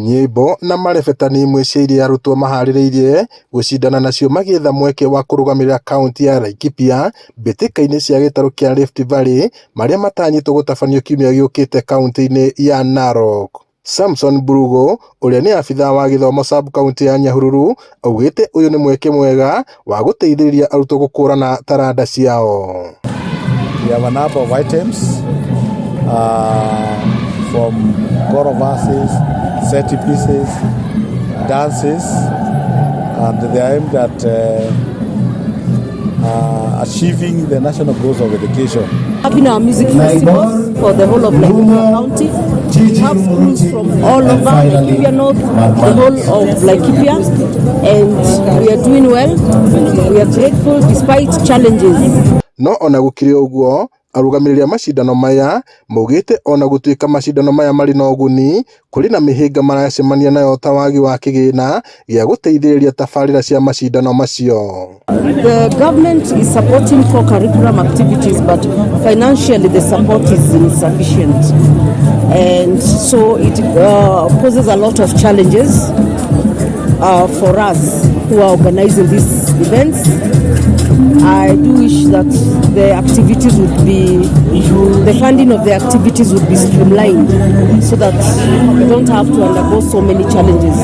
nyĩmbo na marebetani imwe cia iria arutwo maharĩrĩirie gũcindana nacio magĩetha mweke wa kũrũgamĩrĩra kaunti ya Laikipia mbĩtĩka-inĩ cia gĩtarũ kĩa Rift Valley marĩa matanyĩtwo gũtabanio kiumia gĩũkĩte kaunti-inĩ ya Narok. Samson Burugo, ũrĩa nĩ abithaa wa gĩthomo sub-kaunti ya Nyahururu, augĩte ũyũ nĩ mweke mwega wa gũteithĩrĩria arutwo gũkũrana taranda ciao. We have a number of items from choral verses, set pieces, dances, and they are aimed at achieving the national goals of education. Having our music festival for the whole of Laikipia County. We have schools from all over Laikipia North, the whole of Laikipia, and we are doing well. We are grateful despite challenges. No ona gũkĩrĩ ũguo, arũgamĩrĩri macindano maya maugĩte ona gũtuĩka macindano maya marĩ na ũguni, kũrĩ na mĩhĩnga maracemania nayo ta wagi wa kĩgĩna gĩa gũteithĩrĩria tabarĩra cia macindano macio. The government is supporting co-curriculum activities, but financially the support is insufficient, and so it poses a lot of challenges for us who are organizing these events. I do wish that the activities would be, the funding of the activities would be streamlined so that we don't have to undergo so many challenges.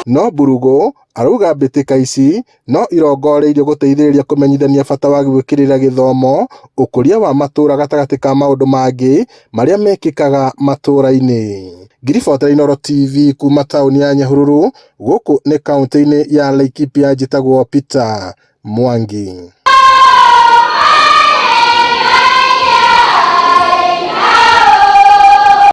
No Burugo arauga mbĩtĩka ici no irongoreirio gũteithĩrĩria kũmenyithania bata wa gwĩkĩrĩra gĩthomo ũkũria wa matũũra gatagatĩ ka maũndũ mangĩ marĩa mekĩkaga matũũra-inĩ. Ngiribotera Inooro TV kuma taũni ya Nyahururu, gũkũ nĩ kaunti-inĩ ya Laikipia, njĩtagwo Peter Mwangi.